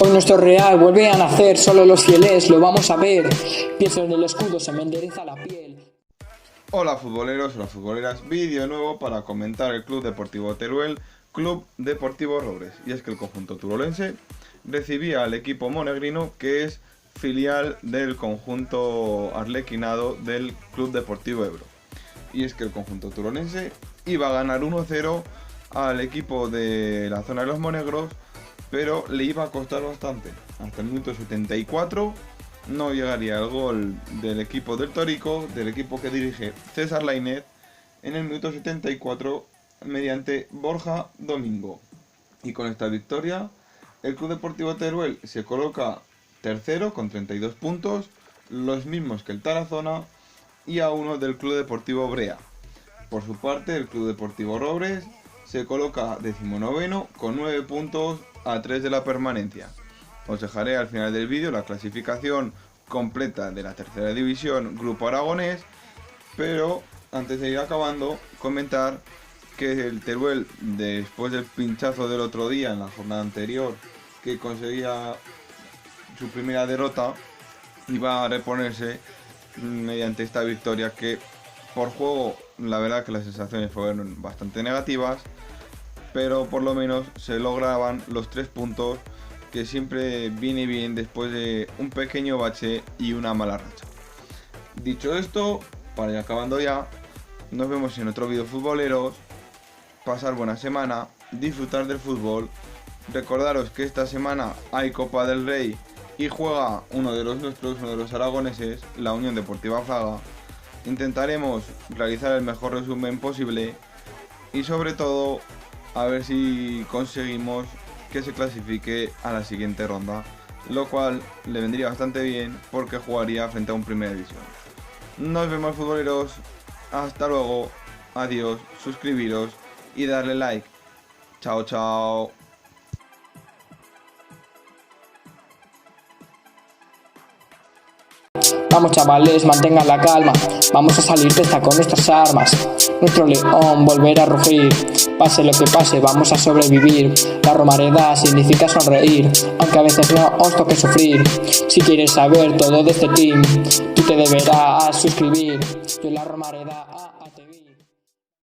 Hoy nuestro Real vuelve a nacer, solo los fieles lo vamos a ver. Pienso en el escudo, se me endereza la piel. Hola futboleros, hola futboleras, vídeo nuevo para comentar el Club Deportivo Teruel, Club Deportivo Robres. Y es que el conjunto turolense recibía al equipo monegrino, que es filial del conjunto arlequinado del Club Deportivo Ebro. Y es que el conjunto turolense iba a ganar 1-0 al equipo de la zona de los monegros, pero le iba a costar bastante. Hasta el minuto 74 no llegaría el gol del equipo del Torico, del equipo que dirige César Lainez, en el minuto 74 mediante Borja Domingo. Y con esta victoria el Club Deportivo Teruel se coloca tercero con 32 puntos, los mismos que el Tarazona y a uno del Club Deportivo Brea. Por su parte, el Club Deportivo Robres se coloca 19º con 9 puntos a 3 de la permanencia. Os dejaré al final del vídeo la clasificación completa de la tercera división Grupo Aragonés, pero antes de ir acabando, comentar que el Teruel, después del pinchazo del otro día en la jornada anterior, que conseguía su primera derrota, iba a reponerse mediante esta victoria, que por juego la verdad que las sensaciones fueron bastante negativas, pero por lo menos se lograban los 3 puntos, que siempre viene bien después de un pequeño bache y una mala racha. Dicho esto, para ir acabando ya, nos vemos en otro vídeo futboleros. Pasar buena semana, disfrutar del fútbol. Recordaros que esta semana hay Copa del Rey y juega uno de los nuestros, uno de los aragoneses, la Unión Deportiva Fraga. Intentaremos realizar el mejor resumen posible y sobre todo a ver si conseguimos que se clasifique a la siguiente ronda, lo cual le vendría bastante bien porque jugaría frente a un Primera División. Nos vemos futboleros, hasta luego, adiós, suscribiros y darle like. Chao, chao. Vamos chavales, mantengan la calma, vamos a salir de esta con nuestras armas. Nuestro león volverá a rugir, pase lo que pase, vamos a sobrevivir. La Romareda significa sonreír, aunque a veces no os toque sufrir. Si quieres saber todo de este team, tú te deberás suscribir. Yo en la Romareda...